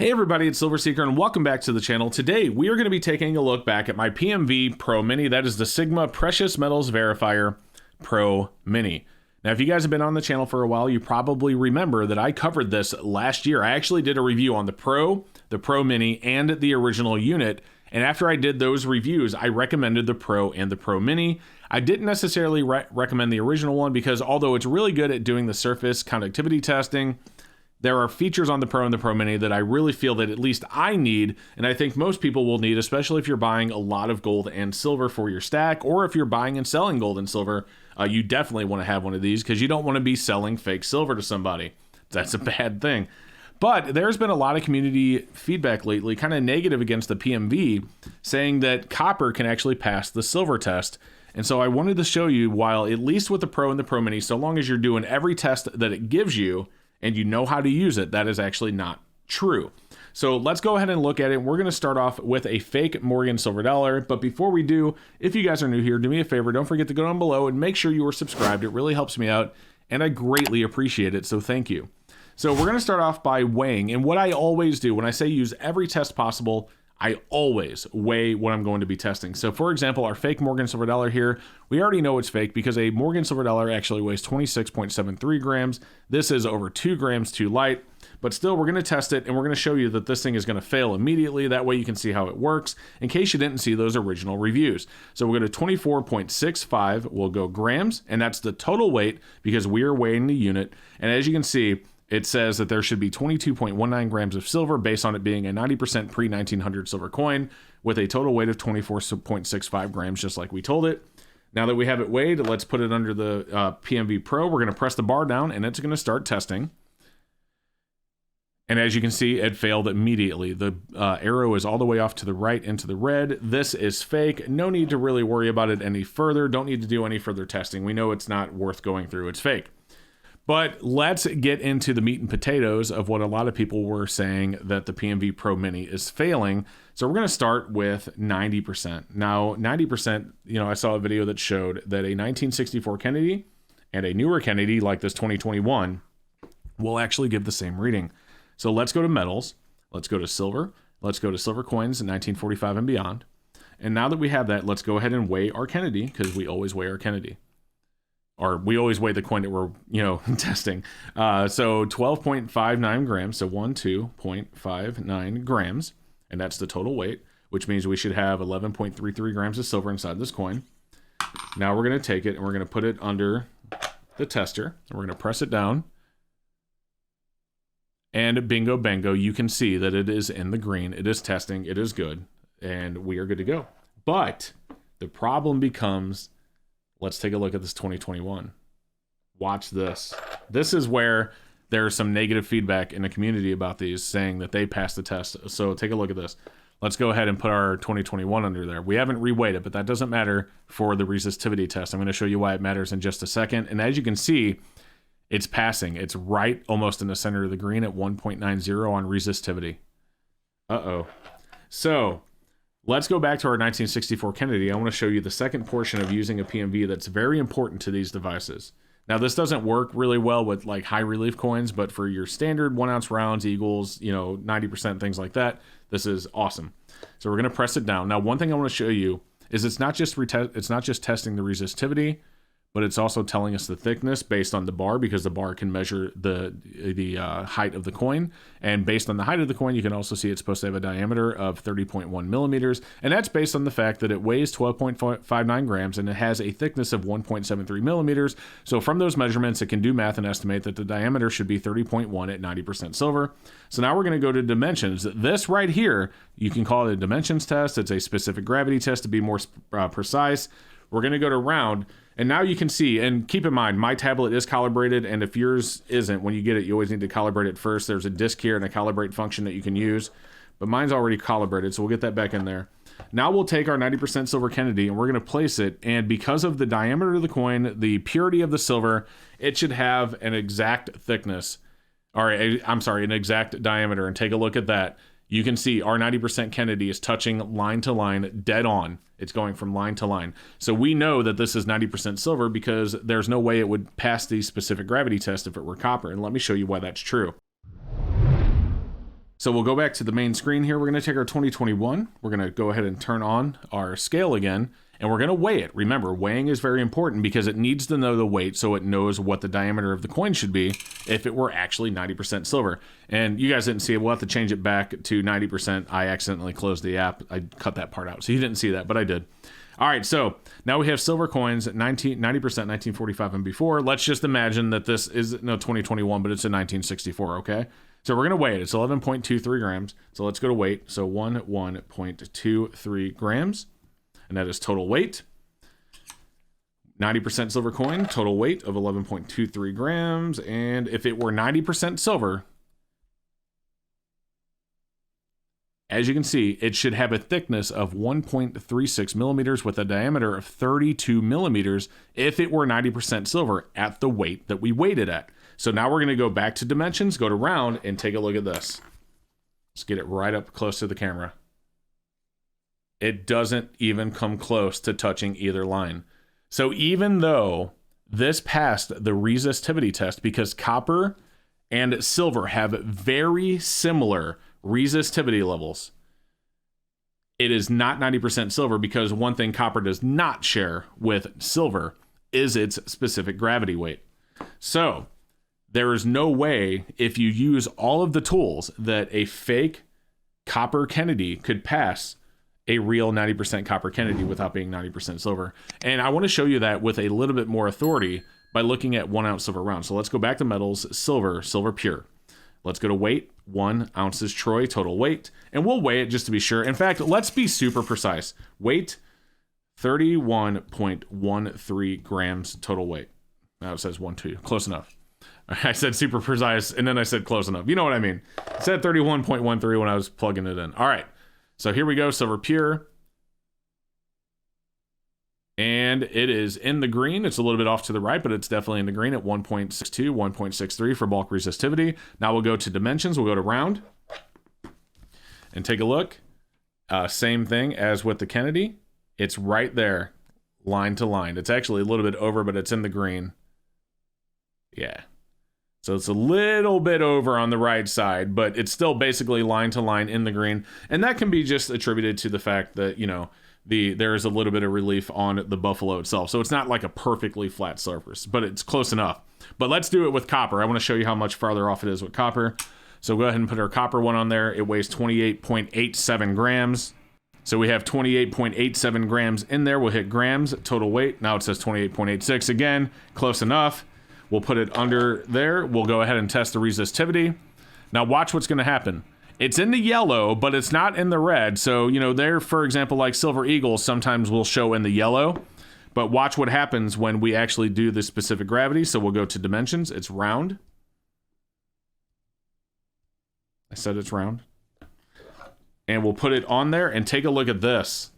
Hey everybody, it's Silver Seeker and welcome back to the channel. Today we are going to be taking a look back at my PMV Pro Mini. That is the Sigma Precious Metals Verifier Pro Mini. Now if you guys have been on the channel for a while, you probably remember that I covered this last year. I actually did a review on the Pro Mini, and the original unit. And after I did those reviews, I recommended the Pro and the Pro Mini. I didn't necessarily recommend the original one because although it's really good at doing the surface conductivity testing, there are features on the Pro and the Pro Mini that I really feel that at least I need, and I think most people will need, especially if you're buying a lot of gold and silver for your stack, or if you're buying and selling gold and silver, you definitely want to have one of these because you don't want to be selling fake silver to somebody. That's a bad thing. But there's been a lot of community feedback lately, kind of negative against the PMV, saying that copper can actually pass the silver test. And so I wanted to show you, while at least with the Pro and the Pro Mini, so long as you're doing every test that it gives you, and you know how to use it, that is actually not true. So let's go ahead and look at it. We're going to start off with a fake Morgan silver dollar. But before we do, if you guys are new here, do me a favor, don't forget to go down below and make sure you are subscribed. It really helps me out, and I greatly appreciate it, so thank you. So we're going to start off by weighing, and what I always do when I say use every test possible, I always weigh what I'm going to be testing. So for example, our fake Morgan silver dollar here, we already know it's fake because a Morgan silver dollar actually weighs 26.73 grams. This is over 2 grams too light, but still we're going to test it and we're going to show you that this thing is going to fail immediately. That way you can see how it works in case you didn't see those original reviews. So we'll go to 24.65, we'll go grams, and that's the total weight because we are weighing the unit. And as you can see, it says that there should be 22.19 grams of silver based on it being a 90% pre-1900 silver coin with a total weight of 24.65 grams, just like we told it. Now that we have it weighed, let's put it under the PMV Pro. We're going to press the bar down and it's going to start testing. And as you can see, it failed immediately. The arrow is all the way off to the right into the red. This is fake. No need to really worry about it any further. Don't need to do any further testing. We know it's not worth going through. It's fake. But let's get into the meat and potatoes of what a lot of people were saying that the PMV Pro Mini is failing. So we're going to start with 90%. Now, 90%, I saw a video that showed that a 1964 Kennedy and a newer Kennedy like this 2021 will actually give the same reading. So let's go to metals. Let's go to silver. Let's go to silver coins in 1945 and beyond. And now that we have that, let's go ahead and weigh our Kennedy because we always weigh our Kennedy. Or we always weigh the coin that we're, testing. So 12.59 grams, so 12.59 grams, and that's the total weight, which means we should have 11.33 grams of silver inside this coin. Now we're going to take it and we're going to put it under the tester, and we're going to press it down. And bingo bango, you can see that it is in the green. It is testing. It is good. And we are good to go. But the problem becomes, let's take a look at this 2021. Watch this. This is where there's some negative feedback in the community about these, saying that they passed the test. So take a look at this. Let's go ahead and put our 2021 under there. We haven't reweighed it, but that doesn't matter for the resistivity test. I'm going to show you why it matters in just a second. And as you can see, it's passing. It's right almost in the center of the green at 1.90 on resistivity. Uh-oh. So let's go back to our 1964 Kennedy. I want to show you the second portion of using a PMV that's very important to these devices. Now, this doesn't work really well with like high relief coins, but for your standard 1 ounce rounds, eagles, 90%, things like that, this is awesome. So we're going to press it down. Now, one thing I want to show you is it's not just testing the resistivity, but it's also telling us the thickness based on the bar, because the bar can measure the height of the coin. And based on the height of the coin, you can also see it's supposed to have a diameter of 30.1 millimeters. And that's based on the fact that it weighs 12.59 grams and it has a thickness of 1.73 millimeters. So from those measurements, it can do math and estimate that the diameter should be 30.1 at 90% silver. So now we're going to go to dimensions. This right here, you can call it a dimensions test. It's a specific gravity test to be more precise. We're going to go to round. And now you can see, and keep in mind, my tablet is calibrated, and if yours isn't, when you get it, you always need to calibrate it first. There's a disk here and a calibrate function that you can use, but mine's already calibrated, so we'll get that back in there. Now we'll take our 90% silver Kennedy, and we're going to place it, and because of the diameter of the coin, the purity of the silver, it should have an exact thickness, an exact diameter, and take a look at that. You can see our 90% Kennedy is touching line to line, dead on. It's going from line to line. So we know that this is 90% silver because there's no way it would pass the specific gravity test if it were copper. And let me show you why that's true. So we'll go back to the main screen here. We're going to take our 2021. We're going to go ahead and turn on our scale again, and we're going to weigh it. Remember, weighing is very important because it needs to know the weight so it knows what the diameter of the coin should be if it were actually 90% silver. And you guys didn't see it. We'll have to change it back to 90%. I accidentally closed the app. I cut that part out. So you didn't see that, but I did. All right, so now we have silver coins at 90%, 1945 and before. Let's just imagine that this is 2021, but it's in 1964, okay? So we're going to weigh it. It's 11.23 grams. So let's go to weight. So 11.23 grams. And that is total weight. 90% silver coin, total weight of 11.23 grams. And if it were 90% silver, as you can see, it should have a thickness of 1.36 millimeters with a diameter of 32 millimeters if it were 90% silver at the weight that we weighed it at. So now we're going to go back to dimensions, go to round, and take a look at this. Let's get it right up close to the camera. It doesn't even come close to touching either line. So even though this passed the resistivity test, because copper and silver have very similar resistivity levels, it is not 90% silver because one thing copper does not share with silver is its specific gravity weight. So there is no way, if you use all of the tools, that a fake copper Kennedy could pass a real 90% copper Kennedy without being 90% silver. And I want to show you that with a little bit more authority by looking at 1 ounce silver round. So let's go back to metals, silver pure. Let's go to weight, 1 ounces troy, total weight, and we'll weigh it just to be sure. In fact, let's be super precise. Weight, 31.13 grams total weight. Now it says 1.2, close enough. I said super precise, and then I said close enough. You know what I mean. It said 31.13 when I was plugging it in. All right, so here we go, silver pure. And it is in the green. It's a little bit off to the right, but it's definitely in the green at 1.62, 1.63 for bulk resistivity. Now we'll go to dimensions. We'll go to round and take a look. Same thing as with the Kennedy. It's right there, line to line. It's actually a little bit over, but it's in the green. Yeah. So it's a little bit over on the right side, but it's still basically line to line in the green. And that can be just attributed to the fact that, you know, there is a little bit of relief on the buffalo itself. So it's not like a perfectly flat surface, but it's close enough. But let's do it with copper. I want to show you how much farther off it is with copper. So go ahead and put our copper one on there. It weighs 28.87 grams. So we have 28.87 grams in there. We'll hit grams, total weight. Now it says 28.86 again, close enough. We'll put it under there. We'll go ahead and test the resistivity. Now watch what's going to happen. It's in the yellow, but it's not in the red. So, you know, there, for example, like Silver Eagles sometimes will show in the yellow. But watch what happens when we actually do the specific gravity. So we'll go to dimensions. It's round. I said it's round. And we'll put it on there and take a look at this.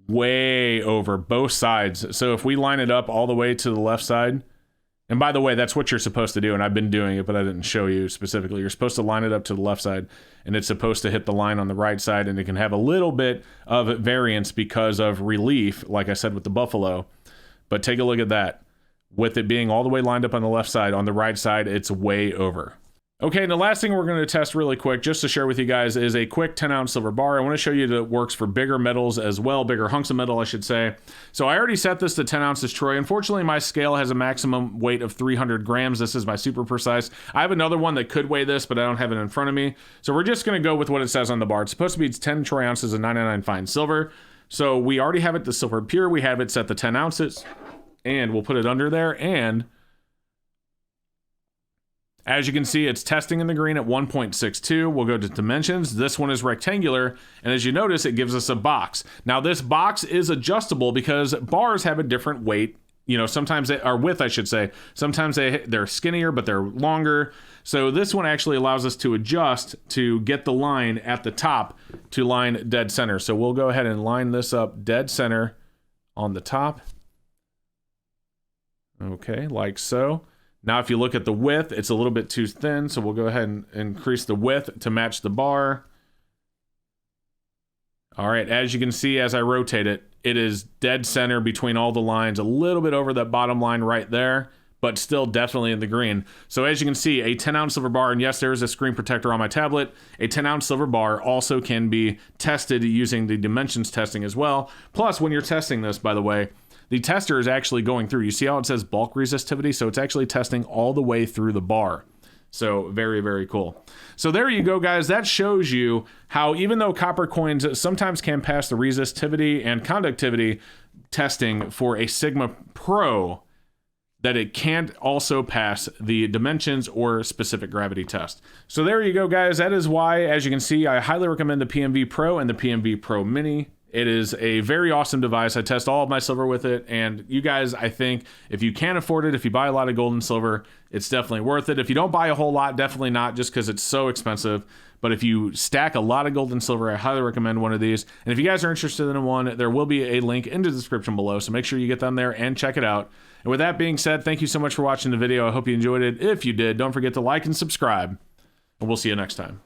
Way over both sides. So if we line it up all the way to the left side, and by the way, that's what you're supposed to do, and I've been doing it, but I didn't show you specifically. You're supposed to line it up to the left side, and it's supposed to hit the line on the right side, and it can have a little bit of variance because of relief, like I said with the buffalo. But take a look at that. With it being all the way lined up on the left side, on the right side, it's way over. Okay, and the last thing we're going to test really quick, just to share with you guys, is a quick 10-ounce silver bar. I want to show you that it works for bigger metals as well, bigger hunks of metal, I should say. So I already set this to 10 ounces troy. Unfortunately, my scale has a maximum weight of 300 grams. This is my super precise. I have another one that could weigh this, but I don't have it in front of me. So we're just going to go with what it says on the bar. It's supposed to be 10 troy ounces of 99 fine silver. So we already have it to silver pure. We have it set to 10 ounces, and we'll put it under there, and as you can see, it's testing in the green at 1.62. We'll go to dimensions. This one is rectangular, and as you notice, it gives us a box. Now, this box is adjustable because bars have a different weight. You know, sometimes they are width, I should say. Sometimes they're skinnier, but they're longer. So this one actually allows us to adjust to get the line at the top to line dead center. So we'll go ahead and line this up dead center on the top. Okay, like so. Now, if you look at the width, it's a little bit too thin, so we'll go ahead and increase the width to match the bar. All right, as you can see, as I rotate it, it is dead center between all the lines, a little bit over that bottom line right there, but still definitely in the green. So as you can see, a 10-ounce silver bar, and yes, there is a screen protector on my tablet. A 10-ounce silver bar also can be tested using the dimensions testing as well. Plus, when you're testing this, by the way, the tester is actually going through. You see how it says bulk resistivity? So it's actually testing all the way through the bar. So very, very cool. So there you go, guys. That shows you how even though copper coins sometimes can pass the resistivity and conductivity testing for a Sigma Pro, that it can't also pass the dimensions or specific gravity test. So there you go, guys. That is why, as you can see, I highly recommend the PMV Pro and the PMV Pro Mini. It is a very awesome device. I test all of my silver with it, and you guys, I think if you can afford it, if you buy a lot of gold and silver, it's definitely worth it. If you don't buy a whole lot, definitely not, just because it's so expensive. But if you stack a lot of gold and silver, I highly recommend one of these. And if you guys are interested in one, there will be a link in the description below, so make sure you get them there and check it out. And with that being said, thank you so much for watching the video. I hope you enjoyed it. If you did, don't forget to like and subscribe, and we'll see you next time.